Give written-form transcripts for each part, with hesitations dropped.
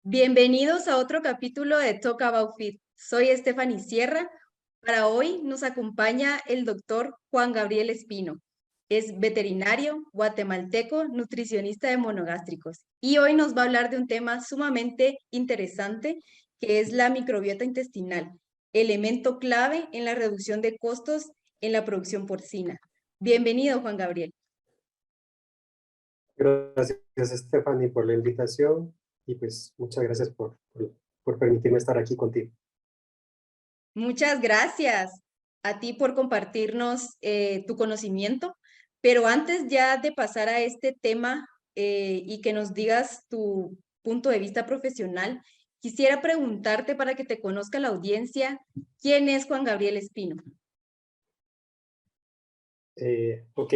Bienvenidos a otro capítulo de Talk About Fit. Soy Stephanie Sierra. Para hoy nos acompaña el doctor Juan Gabriel Espino. Es veterinario, guatemalteco, nutricionista de monogástricos. Y hoy nos va a hablar de un tema sumamente interesante, que es la microbiota intestinal, elemento clave en la reducción de costos en la producción porcina. Bienvenido, Juan Gabriel. Gracias, Stephanie, por la invitación y pues muchas gracias por permitirme estar aquí contigo. Muchas gracias a ti por compartirnos tu conocimiento, pero antes ya de pasar a este tema y que nos digas tu punto de vista profesional, quisiera preguntarte para que te conozca la audiencia, ¿quién es Juan Gabriel Espino? Ok,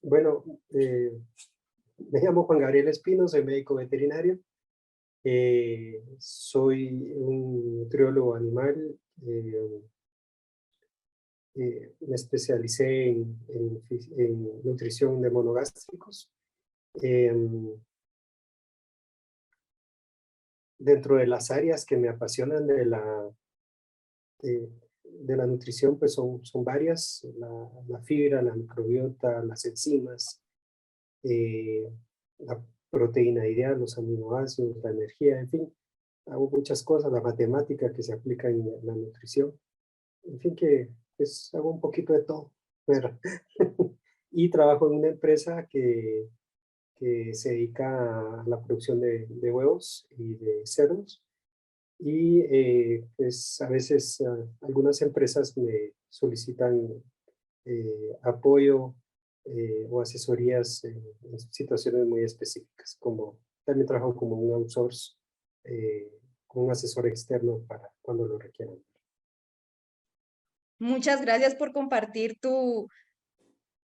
bueno, me llamo Juan Gabriel Espino, soy médico veterinario, soy un nutriólogo animal, me especialicé en nutrición de monogástricos. Dentro de las áreas que me apasionan de la nutrición, pues son varias: la fibra, la microbiota, las enzimas, la proteína ideal, los aminoácidos, la energía, en fin, hago muchas cosas, la matemática que se aplica en la nutrición, en fin, que pues hago un poquito de todo, ¿verdad? Y trabajo en una empresa que se dedica a la producción de huevos y de cerdos. Y pues a veces algunas empresas me solicitan apoyo o asesorías en situaciones muy específicas, como también trabajo como un outsource, con un asesor externo para cuando lo requieran. Muchas gracias por compartir tu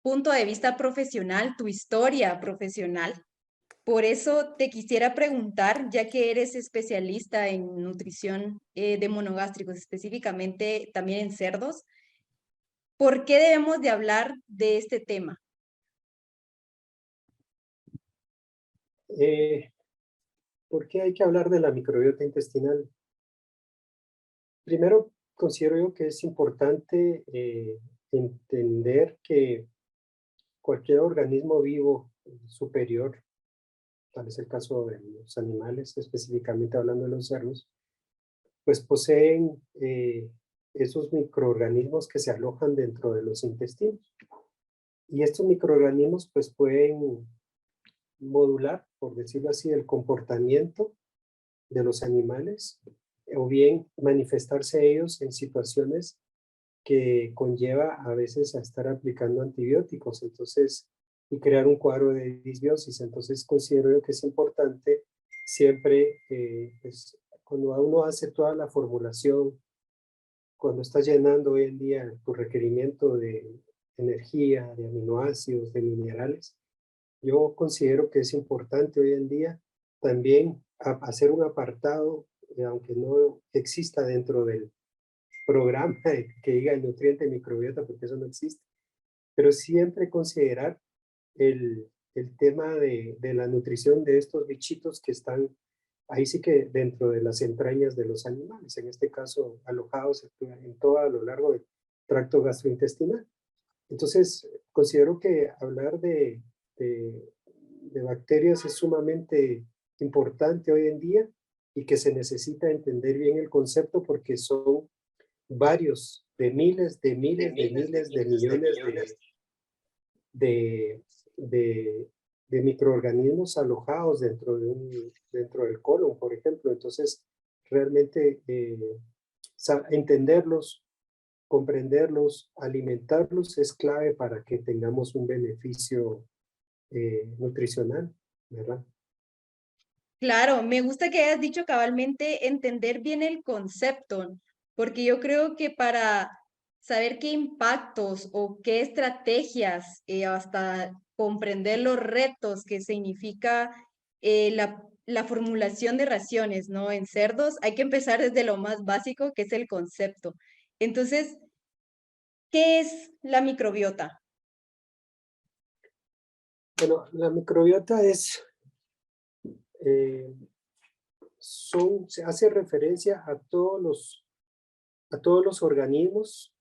punto de vista profesional, tu historia profesional. Por eso te quisiera preguntar, ya que eres especialista en nutrición de monogástricos, específicamente también en cerdos, ¿por qué debemos de hablar de este tema? ¿Por qué hay que hablar de la microbiota intestinal? Primero, considero yo que es importante entender que cualquier organismo vivo superior, tal es el caso de los animales, específicamente hablando de los cerdos, pues poseen esos microorganismos que se alojan dentro de los intestinos. Y estos microorganismos pues pueden modular, por decirlo así, el comportamiento de los animales, o bien manifestarse ellos en situaciones que conlleva a veces a estar aplicando antibióticos, entonces, y crear un cuadro de disbiosis. Entonces considero yo que es importante siempre, pues, cuando uno hace toda la formulación, cuando estás llenando hoy en día tu requerimiento de energía, de aminoácidos, de minerales, yo considero que es importante hoy en día también hacer un apartado, aunque no exista dentro del programa que diga el nutriente microbiota, porque eso no existe, pero siempre considerar el tema de la nutrición de estos bichitos que están ahí, sí que dentro de las entrañas de los animales, en este caso alojados en todo a lo largo del tracto gastrointestinal. Entonces, considero que hablar de bacterias es sumamente importante hoy en día y que se necesita entender bien el concepto, porque son varios, de miles, de miles, de miles, de millones de, de, de microorganismos alojados dentro del colon, por ejemplo. Entonces, realmente entenderlos, comprenderlos, alimentarlos es clave para que tengamos un beneficio nutricional, ¿verdad? Claro, me gusta que hayas dicho cabalmente entender bien el concepto, porque yo creo que para saber qué impactos o qué estrategias, hasta comprender los retos que significa la formulación de raciones, ¿no? En cerdos, hay que empezar desde lo más básico, que es el concepto. Entonces, ¿qué es la microbiota? Bueno, la microbiota es, eh, se hace referencia a todos los organismos,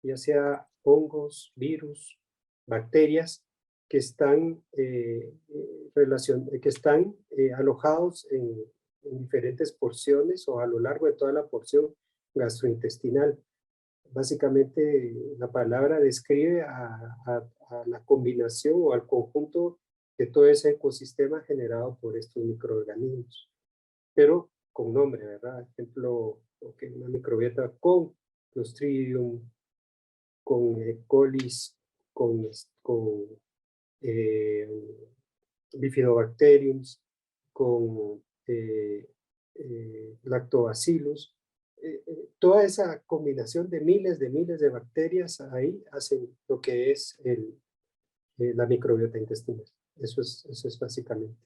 ya sea hongos, virus, bacterias, que están, alojados en diferentes porciones o a lo largo de toda la porción gastrointestinal. Básicamente, la palabra describe a la combinación o al conjunto de todo ese ecosistema generado por estos microorganismos, pero con nombre, ¿verdad? Por ejemplo, una microbiota con Clostridium, con E. colis, con eh, Bifidobacteriums, con Lactobacillus. Toda esa combinación de miles de bacterias ahí hacen lo que es la microbiota intestinal. Eso es básicamente.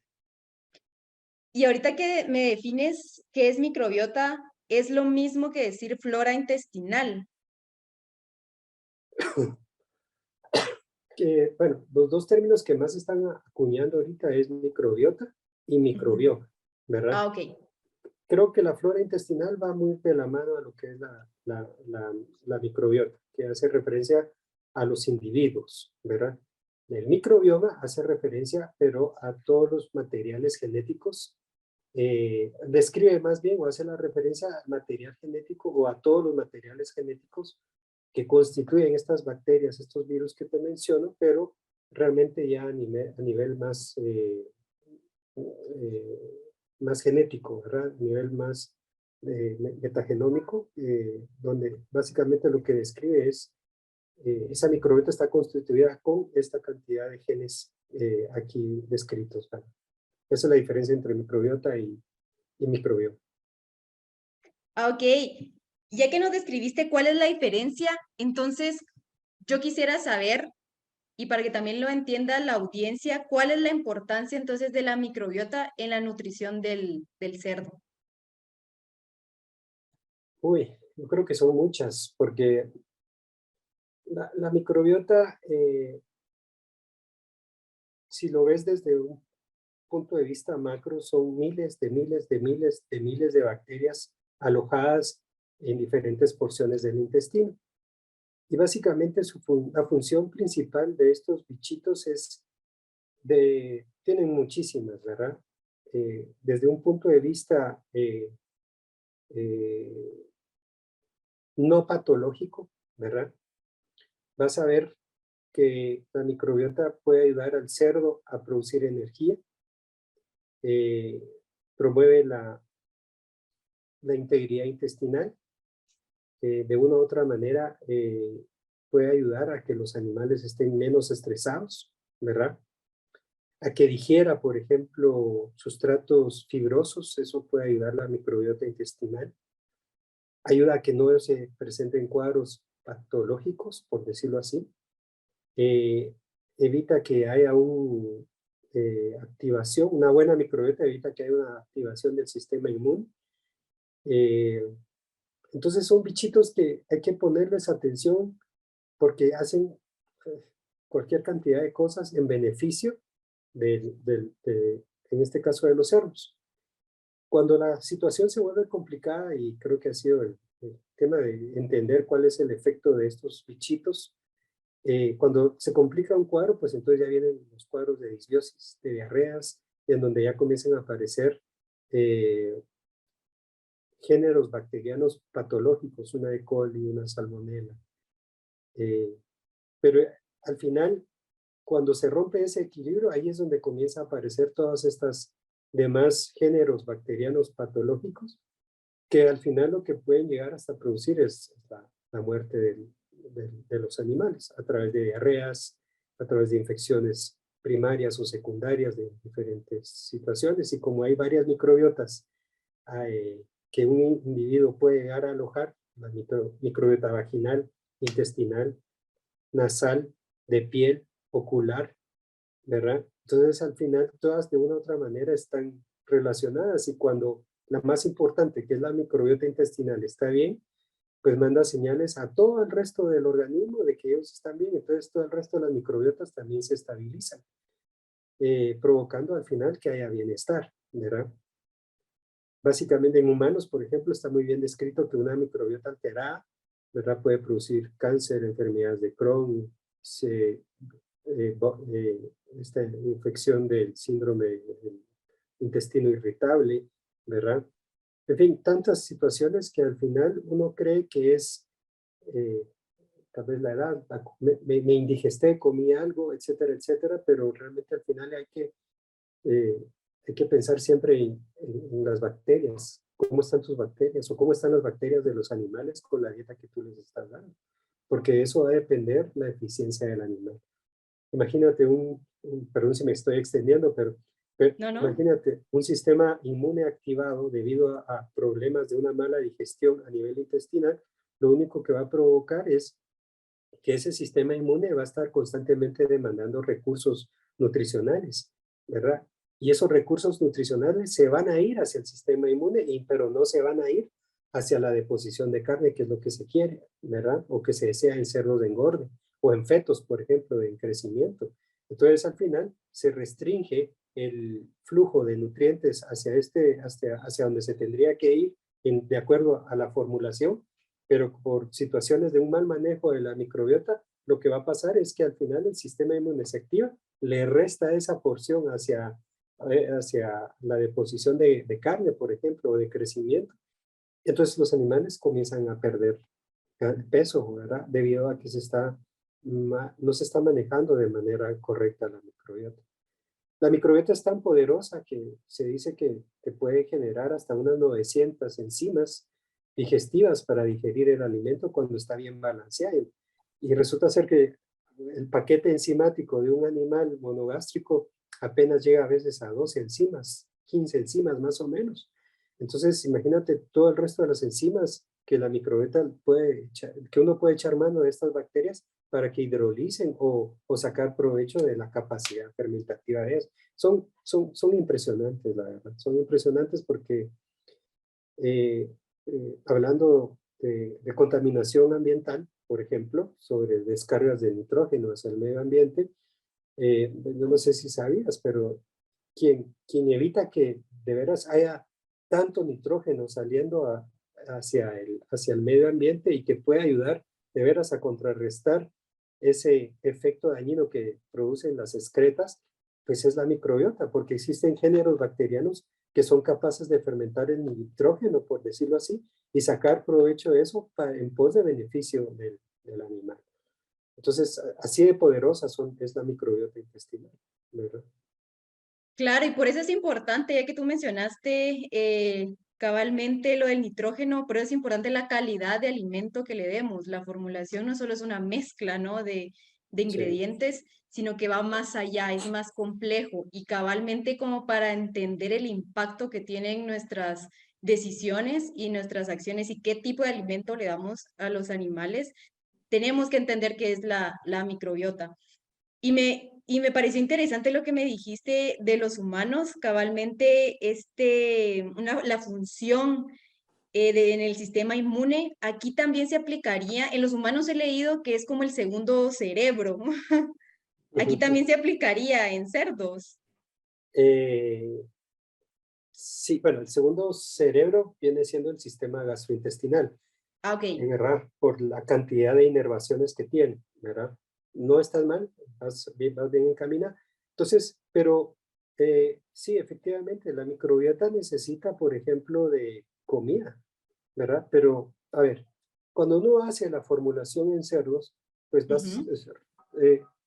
Y ahorita que me defines qué es microbiota, es lo mismo que decir flora intestinal. Bueno, los dos términos que más están acuñando ahorita es microbiota y microbioma, ¿verdad? Ah, ok. Creo que la flora intestinal va muy de la mano a lo que es la microbiota, que hace referencia a los individuos, ¿verdad? El microbioma hace referencia, pero a todos los materiales genéticos, describe más bien o hace la referencia al material genético o a todos los materiales genéticos que constituyen estas bacterias, estos virus que te menciono, pero realmente ya a nivel más, más genético, ¿verdad? A nivel más metagenómico, donde básicamente lo que describe es esa microbiota está constituida con esta cantidad de genes aquí descritos, ¿verdad? Esa es la diferencia entre microbiota y microbioma. Ah, ok. Ya que nos describiste cuál es la diferencia, entonces yo quisiera saber, y para que también lo entienda la audiencia, cuál es la importancia entonces de la microbiota en la nutrición del cerdo. Uy, yo creo que son muchas, porque la microbiota, si lo ves desde un punto de vista macro, son miles de bacterias alojadas en diferentes porciones del intestino. Y básicamente la función principal de estos bichitos tienen muchísimas, ¿verdad? Desde un punto de vista eh, no patológico, ¿verdad? Vas a ver que la microbiota puede ayudar al cerdo a producir energía, eh, promueve la integridad intestinal, de una u otra manera puede ayudar a que los animales estén menos estresados, ¿verdad? A que digiera, por ejemplo, sustratos fibrosos, eso puede ayudar a la microbiota intestinal. Ayuda a que no se presenten cuadros patológicos, por decirlo así. Evita que haya una activación, una buena microbiota evita que haya una activación del sistema inmune. Entonces son bichitos que hay que ponerles atención porque hacen cualquier cantidad de cosas en beneficio en este caso de los cerdos. Cuando la situación se vuelve complicada, y creo que ha sido el tema de entender cuál es el efecto de estos bichitos, cuando se complica un cuadro, pues entonces ya vienen los cuadros de disbiosis, de diarreas, en donde ya comienzan a aparecer géneros bacterianos patológicos, una E. coli, una salmonella. Pero al final, cuando se rompe ese equilibrio, ahí es donde comienza a aparecer todas estas demás géneros bacterianos patológicos, que al final lo que pueden llegar hasta producir es la muerte de los animales a través de diarreas, a través de infecciones primarias o secundarias de diferentes situaciones. Y como hay varias microbiotas que un individuo puede llegar a alojar, la microbiota vaginal, intestinal, nasal, de piel, ocular, ¿verdad? Entonces, al final, todas de una u otra manera están relacionadas y cuando la más importante, que es la microbiota intestinal, está bien, pues manda señales a todo el resto del organismo de que ellos están bien, entonces todo el resto de las microbiotas también se estabilizan, provocando al final que haya bienestar, ¿verdad? Básicamente en humanos, por ejemplo, está muy bien descrito que una microbiota alterada, ¿verdad? Puede producir cáncer, enfermedades de Crohn, esta infección del síndrome del intestino irritable, ¿verdad? En fin, tantas situaciones que al final uno cree que es eh, tal vez la edad, me indigesté, comí algo, etcétera, etcétera, pero realmente al final eh, hay que pensar siempre en las bacterias, cómo están tus bacterias o cómo están las bacterias de los animales con la dieta que tú les estás dando, porque eso va a depender la eficiencia del animal. Imagínate perdón si me estoy extendiendo, pero No, no. imagínate un sistema inmune activado debido a problemas de una mala digestión a nivel intestinal, lo único que va a provocar es que ese sistema inmune va a estar constantemente demandando recursos nutricionales, ¿verdad? Y esos recursos nutricionales se van a ir hacia el sistema inmune, pero no se van a ir hacia la deposición de carne, que es lo que se quiere, ¿verdad? O que se desea en cerdos de engorde, o en fetos, por ejemplo, en crecimiento. Entonces, al final, se restringe el flujo de nutrientes hacia donde se tendría que ir de acuerdo a la formulación, pero por situaciones de un mal manejo de la microbiota, lo que va a pasar es que al final el sistema inmune se activa, le resta esa porción hacia la deposición de carne, por ejemplo, o de crecimiento. Entonces los animales comienzan a perder peso, ¿verdad? Debido a que no se está manejando de manera correcta la microbiota. La microbiota es tan poderosa que se dice que puede generar hasta unas 900 enzimas digestivas para digerir el alimento cuando está bien balanceado. Y resulta ser que el paquete enzimático de un animal monogástrico apenas llega a veces a 12 enzimas, 15 enzimas más o menos. Entonces, imagínate todo el resto de las enzimas que la microbiota que uno puede echar mano de estas bacterias para que hidrolicen o sacar provecho de la capacidad fermentativa de eso. Son impresionantes, la verdad. Son impresionantes porque eh, hablando de contaminación ambiental, por ejemplo, sobre descargas de nitrógeno hacia el medio ambiente, yo no sé si sabías, pero quien evita que de veras haya tanto nitrógeno saliendo hacia el medio ambiente y que pueda ayudar de veras a contrarrestar ese efecto dañino que producen las excretas, pues es la microbiota, porque existen géneros bacterianos que son capaces de fermentar el nitrógeno, por decirlo así, y sacar provecho de eso en pos de beneficio del animal. Entonces, así de poderosa es la microbiota intestinal, ¿verdad? Claro, y por eso es importante, ya que tú mencionaste cabalmente lo del nitrógeno, pero es importante la calidad de alimento que le demos. La formulación no solo es una mezcla, ¿no? de Sí. ingredientes, sino que va más allá, es más complejo. Y cabalmente como para entender el impacto que tienen nuestras decisiones y nuestras acciones y qué tipo de alimento le damos a los animales, tenemos que entender qué es la microbiota. Y me pareció interesante lo que me dijiste de los humanos, cabalmente la función en el sistema inmune. Aquí también se aplicaría, en los humanos he leído que es como el segundo cerebro. Aquí también se aplicaría en cerdos. Eh, sí, bueno, el segundo cerebro viene siendo el sistema gastrointestinal, Ah, ok. ¿verdad? Por la cantidad de inervaciones que tiene, ¿verdad? No estás mal, vas bien encaminada. Entonces, pero sí, efectivamente, la microbiota necesita, por ejemplo, de comida, ¿verdad? Pero, a ver, cuando uno hace la formulación en cerdos, pues Ujú.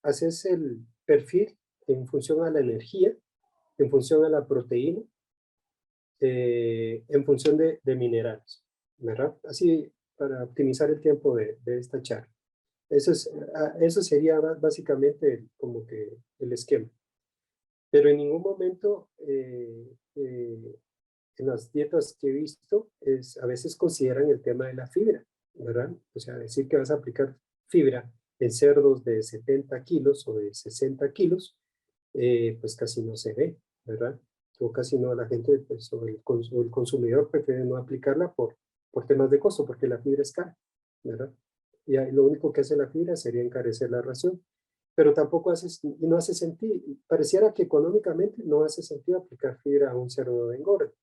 haces el perfil en función a la energía, en función a la proteína, en función de minerales, ¿verdad? Así para optimizar el tiempo de esta charla. Eso sería básicamente como que el esquema. Pero en ningún momento en las dietas que he visto a veces consideran el tema de la fibra, ¿verdad? O sea, decir que vas a aplicar fibra en cerdos de 70 kilos o de 60 kilos, pues casi no se ve, ¿verdad? O casi no la gente, pues, o el consumidor prefiere no aplicarla por temas de costo, porque la fibra es cara, ¿verdad? Y ahí lo único que hace la fibra sería encarecer la ración. Pero tampoco no hace sentido, pareciera que económicamente no hace sentido aplicar fibra a un cerdo de engorde.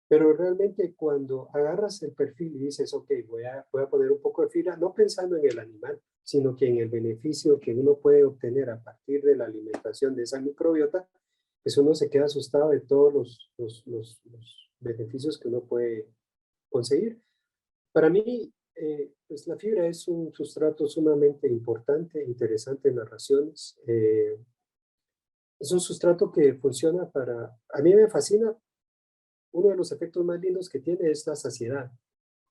Pero realmente cuando agarras el perfil y dices, ok, voy a poner un poco de fibra, no pensando en el animal, sino que en el beneficio que uno puede obtener a partir de la alimentación de esa microbiota, pues uno se queda asustado de todos los beneficios que uno puede conseguir. Para mí, pues la fibra es un sustrato sumamente importante, interesante en las raciones. Es un sustrato que funciona para, a mí me fascina, uno de los efectos más lindos que tiene es la saciedad.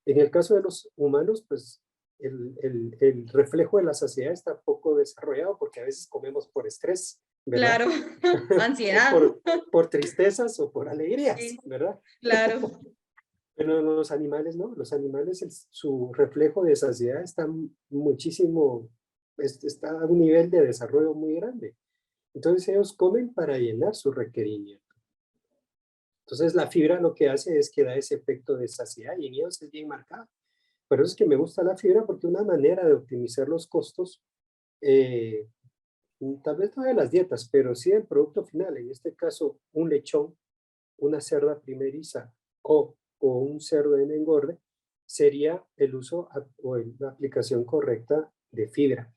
En el caso de los humanos, pues el reflejo de la saciedad está poco desarrollado porque a veces comemos por estrés, ¿verdad? Claro, O ansiedad. por tristezas o por alegrías, Sí, ¿verdad? claro. Pero los animales no, los animales, su reflejo de saciedad está muchísimo, está a un nivel de desarrollo muy grande. Entonces ellos comen para llenar su requerimiento. Entonces la fibra lo que hace es que da ese efecto de saciedad y en ellos es bien marcado. Por eso es que me gusta la fibra porque una manera de optimizar los costos, eh, tal vez no de las dietas, pero sí del producto final, en este caso un lechón, una cerda primeriza o un cerdo en engorde, sería el uso o la aplicación correcta de fibra.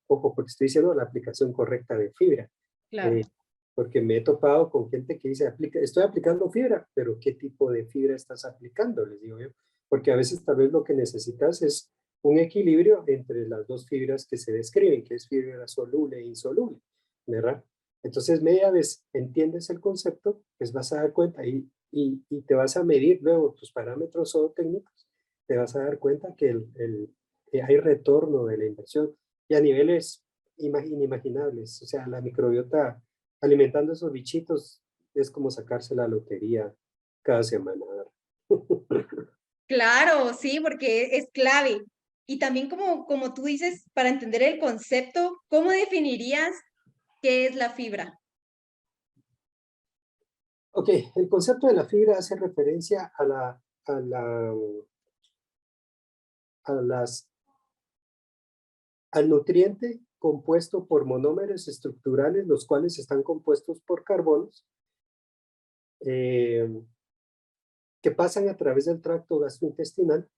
Ojo, porque estoy diciendo la aplicación correcta de fibra. Claro. Eh, porque me he topado con gente que dice, estoy aplicando fibra, pero ¿qué tipo de fibra estás aplicando? Les digo yo. Porque a veces tal vez lo que necesitas es un equilibrio entre las dos fibras que se describen, que es fibra soluble e insoluble, ¿verdad? Entonces, media vez entiendes el concepto, pues vas a dar cuenta y te vas a medir luego tus parámetros zootécnicos, te vas a dar cuenta que hay retorno de la inversión y a niveles inimaginables. O sea, la microbiota alimentando esos bichitos es como sacarse la lotería cada semana. Claro, sí, porque es clave. Y también como tú dices, para entender el concepto, ¿cómo definirías qué es la fibra? Ok, el concepto de la fibra hace referencia a al nutriente compuesto por monómeros estructurales, los cuales están compuestos por carbonos, eh, que pasan a través del tracto gastrointestinal,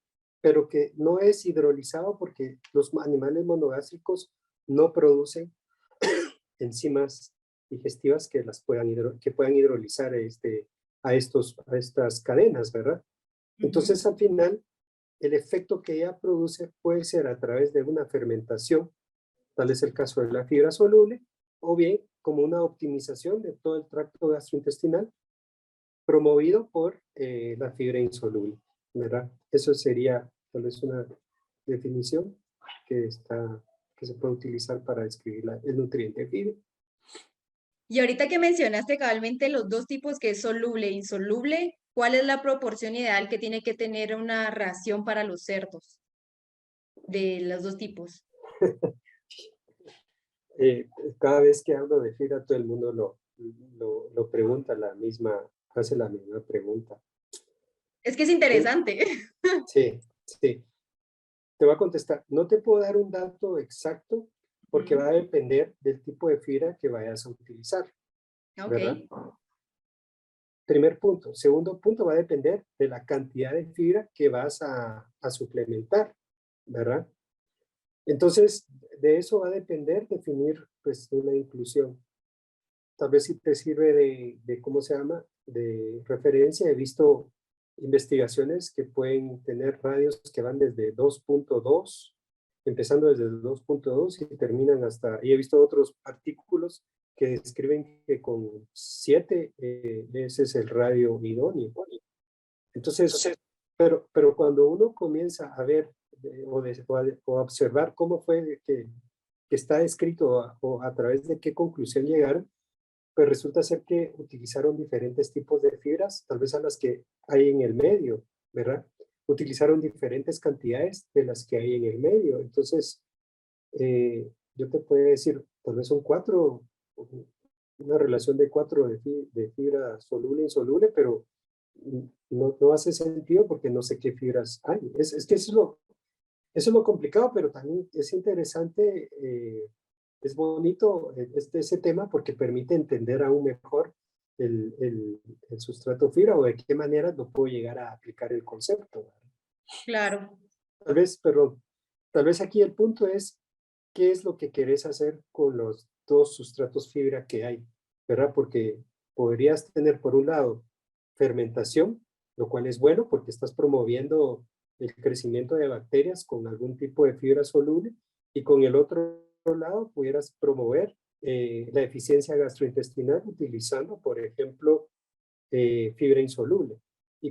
pero que no es hidrolizado porque los animales monogástricos no producen enzimas digestivas que que puedan hidrolizar a estas cadenas, ¿verdad? Ujú. Entonces, al final, el efecto que ella produce puede ser a través de una fermentación, tal es el caso de la fibra soluble, o bien como una optimización de todo el tracto gastrointestinal promovido por la fibra insoluble, ¿verdad? Eso sería tal vez una definición que, que se puede utilizar para describir el nutriente fibra. Y ahorita que mencionaste cabalmente los dos tipos que es soluble e insoluble, ¿cuál es la proporción ideal que tiene que tener una ración para los cerdos de los dos tipos? Eh, Cada vez que hablo de fibra, todo el mundo lo pregunta, hace la misma pregunta. Es que es Eh, interesante. sí, sí. Te voy a contestar. No te puedo dar un dato exacto porque va Ujú. a depender del tipo de fibra que vayas a utilizar, Ok. ¿verdad? Primer punto. Segundo punto, va a depender de la cantidad de fibra que vas a suplementar, ¿verdad? Entonces, de eso va a depender definir pues una inclusión. Tal vez si te sirve ¿cómo se llama? De referencia. He visto investigaciones que pueden tener radios que van desde 2.2, empezando desde 2.2 y terminan y he visto otros artículos que describen que con 7 ese es el radio idóneo. Entonces, pero cuando uno comienza a ver o a observar cómo fue que está escrito o a través de qué conclusión llegaron, pues resulta ser que utilizaron diferentes tipos de fibras, tal vez a las que hay en el medio, ¿verdad? Utilizaron diferentes cantidades de las que hay en el medio. Entonces, yo te puedo decir, tal vez son 4, una relación de 4 de fibra soluble e insoluble, pero no hace sentido porque no sé qué fibras hay. Es que eso es lo complicado, pero también es interesante, es bonito ese tema porque permite entender aún mejor el sustrato fibra o de qué manera no puedo llegar a aplicar el concepto, ¿verdad? Claro. Pero tal vez aquí el punto es qué es lo que querés hacer con los dos sustratos fibra que hay, ¿verdad? Porque podrías tener por un lado fermentación, lo cual es bueno porque estás promoviendo el crecimiento de bacterias con algún tipo de fibra soluble, y con el otro lado pudieras promover la eficiencia gastrointestinal utilizando, por ejemplo, fibra insoluble. Y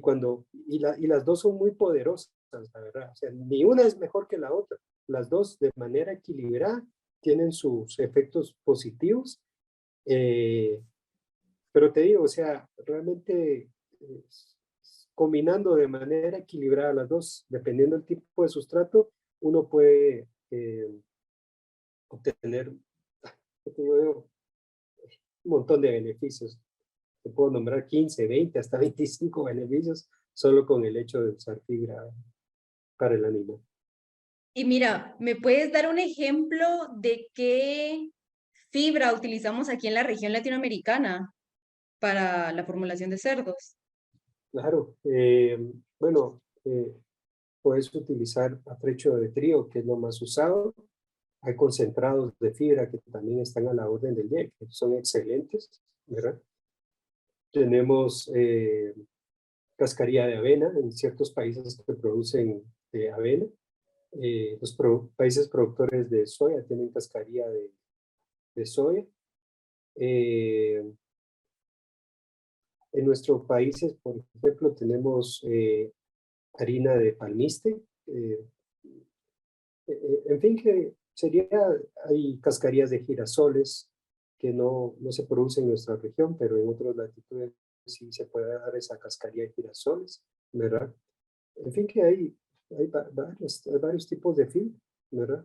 las dos son muy poderosas, la verdad. O sea, ni una es mejor que la otra. Las dos, de manera equilibrada, tienen sus efectos positivos. eh, pero te digo, o sea, realmente eh, combinando de manera equilibrada las dos, dependiendo del tipo de sustrato, uno puede obtener, ¿qué te digo? Un montón de beneficios. Te puedo nombrar 15, 20, hasta 25 beneficios solo con el hecho de usar fibra para el animal. Y mira, ¿me puedes dar un ejemplo de qué fibra utilizamos aquí en la región latinoamericana para la formulación de cerdos? Claro, bueno, puedes utilizar afrecho de trigo, que es lo más usado. Hay concentrados de fibra que también están a la orden del día, que son excelentes, ¿verdad? Tenemos cascarilla de avena en ciertos países que producen avena. Países productores de soya tienen cascarilla de soya. Eh, en nuestros países, por ejemplo, tenemos harina de palmiste. En fin, que sería, hay cascarillas de girasoles que no se producen en nuestra región, pero en otras latitudes sí se puede dar esa cascarilla de girasoles, ¿verdad? En fin, que hay varios tipos de fibra, ¿verdad?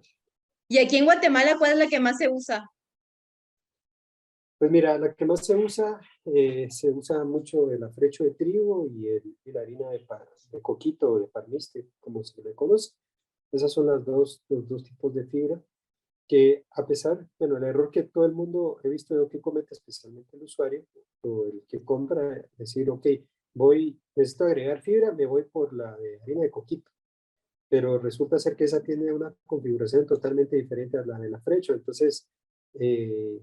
Y aquí en Guatemala, ¿cuál es la que más se usa? Pues mira, la que más se usa mucho el afrecho de trigo y la harina de coquito o de palmiste, como se le conoce. Esas son los dos tipos de fibra que a pesar, bueno, el error que todo el mundo he visto yo que comete, especialmente el usuario o el que compra, decir, ok, necesito agregar fibra, me voy por la de harina de coquito, pero resulta ser que esa tiene una configuración totalmente diferente a la del afrecho. Entonces, eh,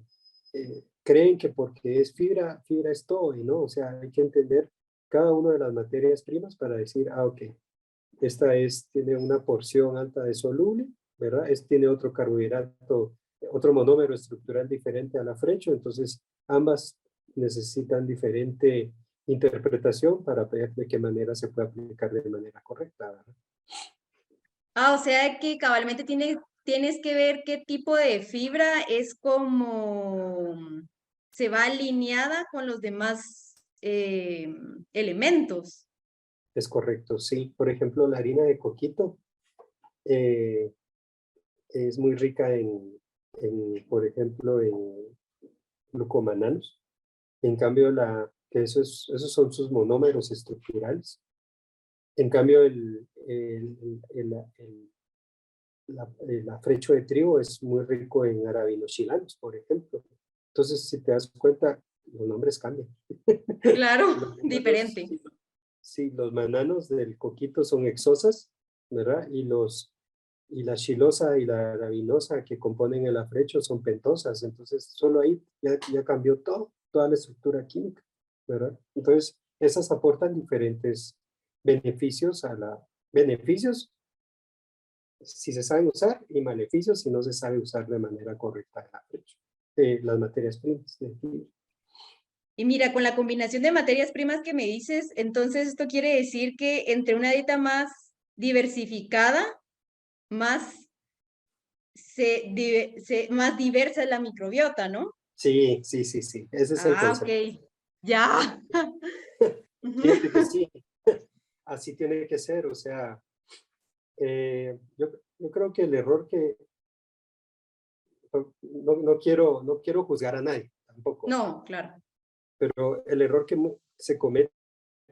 creen que porque es fibra, fibra es todo, y no, o sea, hay que entender cada una de las materias primas para decir, ah, ok, tiene una porción alta de soluble, ¿verdad? Tiene otro carbohidrato, otro monómero estructural diferente al afrecho, entonces ambas necesitan diferente interpretación para ver de qué manera se puede aplicar de manera correcta, ¿verdad? Ah, o sea que cabalmente tienes que ver qué tipo de fibra es como se va alineada con los demás elementos. Es correcto, sí. Por ejemplo, la harina de coquito eh, es muy rica por ejemplo, en glucomananos. En cambio, esos son sus monómeros estructurales. En cambio, el afrecho de trigo es muy rico en arabinoxilanos, por ejemplo. Entonces, si te das cuenta, los nombres cambian. Claro, Los mananos, diferente. sí, los mananos del coquito son hexosas, ¿verdad? Y la xilosa y la arabinosa que componen el afrecho son pentosas. Entonces, solo ahí ya cambió toda la estructura química, ¿verdad? Entonces, esas aportan diferentes beneficios si se saben usar y maleficios si no se sabe usar de manera correcta el afrecho, las materias primas de fibra. Y mira, con la combinación de materias primas que me dices, entonces esto quiere decir que entre una dieta más diversificada, más, más diversa es la microbiota, ¿no? Sí, sí, sí, sí, ese es el Ah, ok. concepto. Ya. Fíjate que sí, así tiene que ser, o sea, yo creo que el error que, no quiero juzgar a nadie tampoco, No, claro. pero el error que se comete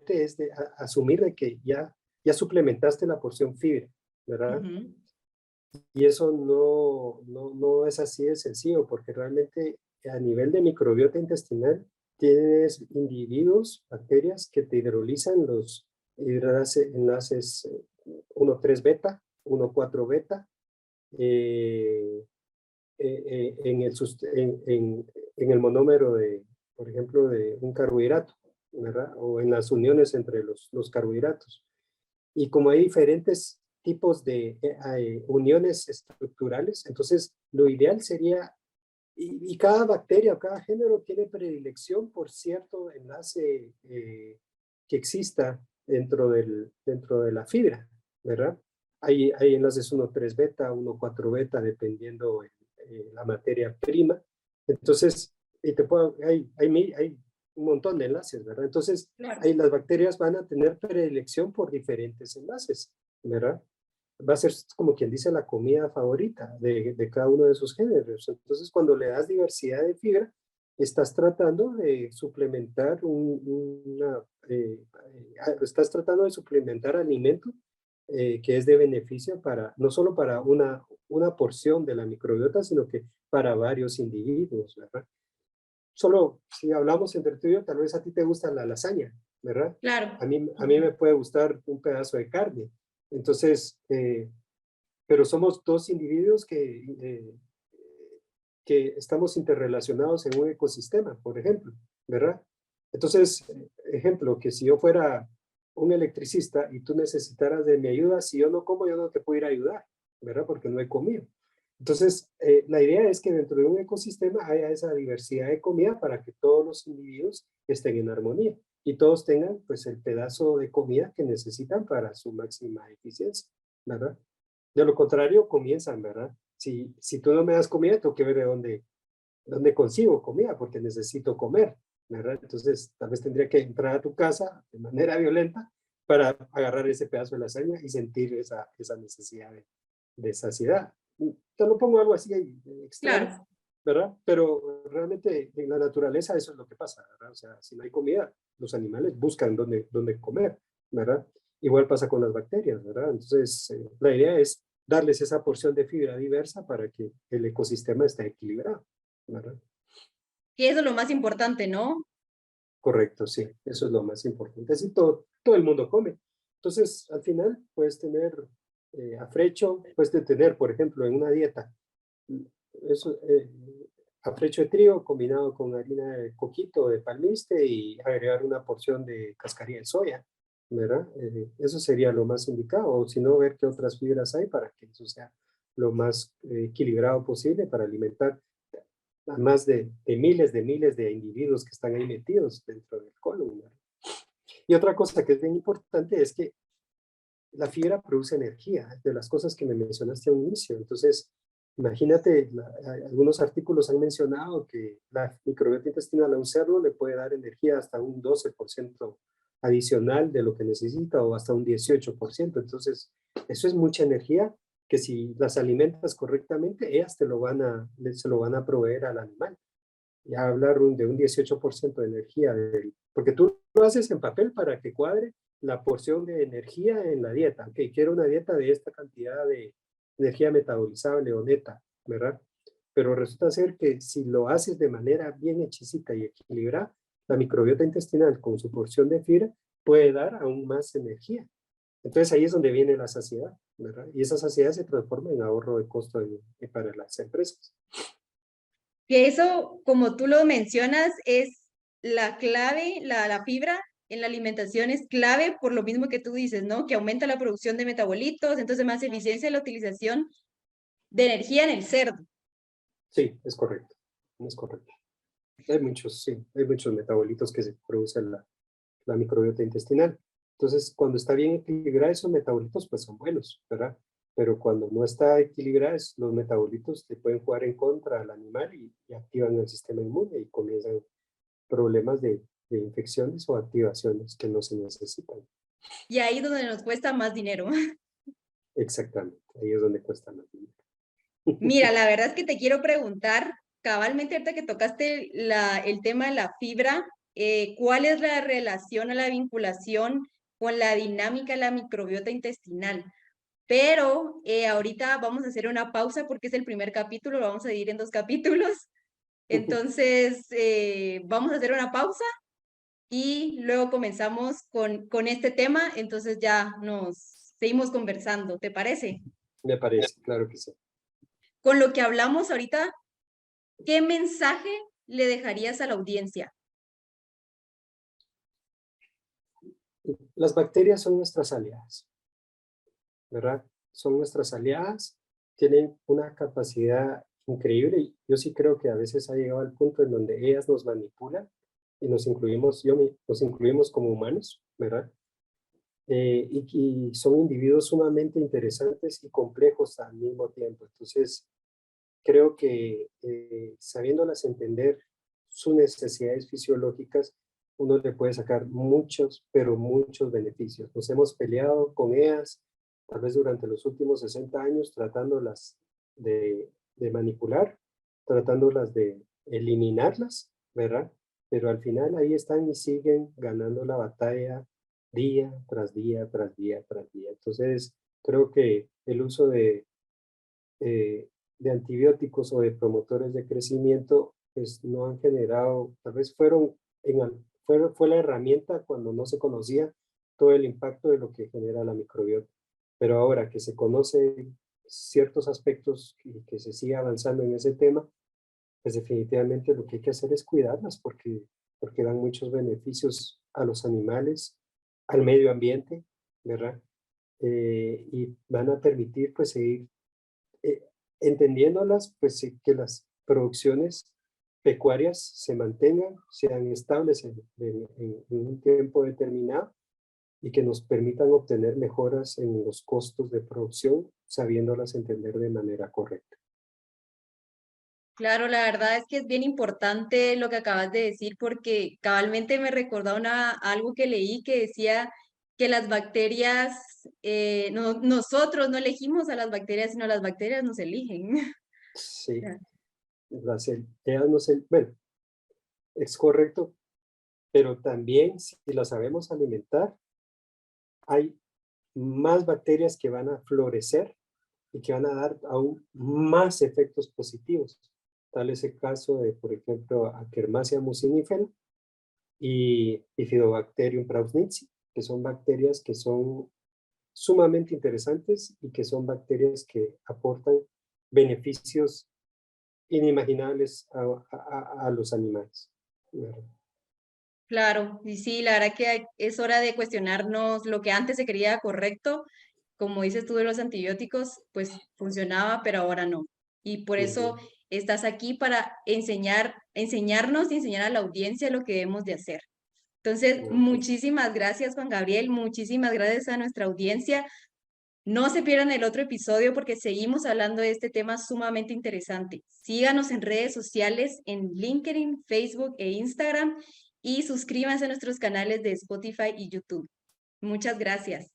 es de asumir de que ya suplementaste la porción fibra, ¿verdad? Ujú. Y eso no es así de sencillo, porque realmente a nivel de microbiota intestinal tienes individuos, bacterias que te hidrolizan los enlaces 1,3 beta, 1,4 beta, en el monómero de, por ejemplo, de un carbohidrato, ¿verdad? O en las uniones entre los carbohidratos. Y como hay diferentes tipos de uniones estructurales, entonces lo ideal sería, y cada bacteria o cada género tiene predilección por cierto enlace que exista dentro de la fibra, ¿verdad? Hay enlaces 1,3 beta, 1,4 beta, dependiendo la materia prima. Entonces, hay un montón de enlaces, ¿verdad? Entonces, Claro. las bacterias van a tener predilección por diferentes enlaces, ¿verdad? Va a ser como quien dice la comida favorita de cada uno de esos géneros. Entonces, cuando le das diversidad de fibra, estás tratando de suplementar estás tratando de suplementar alimento que es de beneficio para, no solo para una porción de la microbiota, sino que para varios individuos, ¿verdad? Solo si hablamos entre tú y yo, tal vez a ti te gusta la lasaña, ¿verdad? Claro. A mí me puede gustar un pedazo de carne. Entonces, pero somos dos individuos que estamos interrelacionados en un ecosistema, por ejemplo, ¿verdad? Entonces, ejemplo, que si yo fuera un electricista y tú necesitaras de mi ayuda, si yo no como, yo no te puedo ir a ayudar, ¿verdad? Porque no he comido. Entonces, la idea es que dentro de un ecosistema haya esa diversidad de comida para que todos los individuos estén en armonía y todos tengan pues el pedazo de comida que necesitan para su máxima eficiencia, ¿verdad? De lo contrario, comienzan, ¿verdad? Si tú no me das comida, tengo que ver de dónde consigo comida, porque necesito comer, ¿verdad? Entonces, tal vez tendría que entrar a tu casa de manera violenta para agarrar ese pedazo de lasaña y sentir esa necesidad de saciedad. Te lo pongo algo así extremo, Claro. ¿verdad? Pero realmente en la naturaleza eso es lo que pasa, ¿verdad? O sea, si no hay comida, los animales buscan dónde comer, ¿verdad? Igual pasa con las bacterias, ¿verdad? Entonces, la idea es darles esa porción de fibra diversa para que el ecosistema esté equilibrado, ¿verdad? Y eso es lo más importante, ¿no? Correcto, sí, eso es lo más importante. Así todo el mundo come. Entonces, al final, puedes tener afrecho, puedes tener, por ejemplo, en una dieta, eso, afrecho de trigo combinado con harina de coquito o de palmiste y agregar una porción de cascarilla de soya, ¿verdad? Eso sería lo más indicado, o si no, ver qué otras fibras hay para que eso sea lo más equilibrado posible para alimentar a más de miles de individuos que están ahí metidos dentro del colon, ¿verdad? Y otra cosa que es bien importante es que la fibra produce energía, de las cosas que me mencionaste al inicio. Entonces, imagínate, algunos artículos han mencionado que la microbiota intestinal a un cerdo le puede dar energía hasta un 12% adicional de lo que necesita o hasta un 18%. Entonces, eso es mucha energía que si las alimentas correctamente, ellas se lo van a proveer al animal. Ya hablar de un 18% de energía, porque tú lo haces en papel para que cuadre la porción de energía en la dieta. Ok, quiero una dieta de esta cantidad de energía metabolizable o neta, ¿verdad? Pero resulta ser que si lo haces de manera bien hechicita y equilibrada, la microbiota intestinal con su porción de fibra puede dar aún más energía. Entonces ahí es donde viene la saciedad, ¿verdad? Y esa saciedad se transforma en ahorro de costo para las empresas. Que eso, como tú lo mencionas, es la clave, la fibra en la alimentación es clave por lo mismo que tú dices, ¿no? Que aumenta la producción de metabolitos, entonces más eficiencia en la utilización de energía en el cerdo. Sí, es correcto, es correcto. Hay muchos metabolitos que se producen en la microbiota intestinal. Entonces, cuando está bien equilibrada, esos metabolitos pues son buenos, ¿verdad? Pero cuando no está equilibrada, los metabolitos te pueden jugar en contra al animal y activan el sistema inmune y comienzan problemas de infecciones o activaciones que no se necesitan. Y ahí es donde nos cuesta más dinero. Exactamente, ahí es donde cuesta más dinero. Mira, la verdad es que te quiero preguntar, cabalmente ahorita que tocaste el tema de la fibra, ¿cuál es la relación o la vinculación con la dinámica de la microbiota intestinal? Pero ahorita vamos a hacer una pausa porque es el primer capítulo, lo vamos a dividir en 2 capítulos. Entonces, vamos a hacer una pausa y luego comenzamos con este tema. Entonces ya nos seguimos conversando, ¿te parece? Me parece, claro que sí. Con lo que hablamos ahorita, ¿qué mensaje le dejarías a la audiencia? Las bacterias son nuestras aliadas, ¿verdad? Son nuestras aliadas, tienen una capacidad increíble y yo sí creo que a veces ha llegado al punto en donde ellas nos manipulan y nos incluimos, nos incluimos como humanos, ¿verdad? Y son individuos sumamente interesantes y complejos al mismo tiempo. Entonces, creo que sabiéndolas entender sus necesidades fisiológicas, uno le puede sacar muchos, pero muchos beneficios. Nos hemos peleado con ellas, tal vez durante los últimos 60 años, tratándolas de manipular, tratándolas de eliminarlas, ¿verdad? Pero al final ahí están y siguen ganando la batalla día tras día, tras día, tras día. Entonces, creo que el uso de antibióticos o de promotores de crecimiento, pues no han generado, tal vez fue la herramienta cuando no se conocía todo el impacto de lo que genera la microbiota. Pero ahora que se conocen ciertos aspectos y que se sigue avanzando en ese tema, pues definitivamente lo que hay que hacer es cuidarlas porque dan muchos beneficios a los animales, al medio ambiente, ¿verdad? Y van a permitir pues seguir eh, entendiéndolas, pues que las producciones pecuarias se mantengan, sean estables en un tiempo determinado y que nos permitan obtener mejoras en los costos de producción, sabiéndolas entender de manera correcta. Claro, la verdad es que es bien importante lo que acabas de decir porque cabalmente me recordó algo que leí que decía que las bacterias, nosotros no elegimos a las bacterias, sino las bacterias nos eligen. Sí, Ya. ellas no se, bueno, es correcto, pero también si las sabemos alimentar, hay más bacterias que van a florecer y que van a dar aún más efectos positivos. Tal es el caso de, por ejemplo, Akkermansia mucinifera y Bifidobacterium prausnitzii, que son bacterias que son sumamente interesantes y que son bacterias que aportan beneficios inimaginables a los animales. Claro, y sí, la verdad que es hora de cuestionarnos lo que antes se creía correcto, como dices tú de los antibióticos, pues funcionaba, pero ahora no. Y por eso Ujú. estás aquí para enseñarnos y enseñar a la audiencia lo que debemos de hacer. Entonces, Ok. muchísimas gracias, Juan Gabriel, muchísimas gracias a nuestra audiencia. No se pierdan el otro episodio porque seguimos hablando de este tema sumamente interesante. Síganos en redes sociales, en LinkedIn, Facebook e Instagram y suscríbanse a nuestros canales de Spotify y YouTube. Muchas gracias.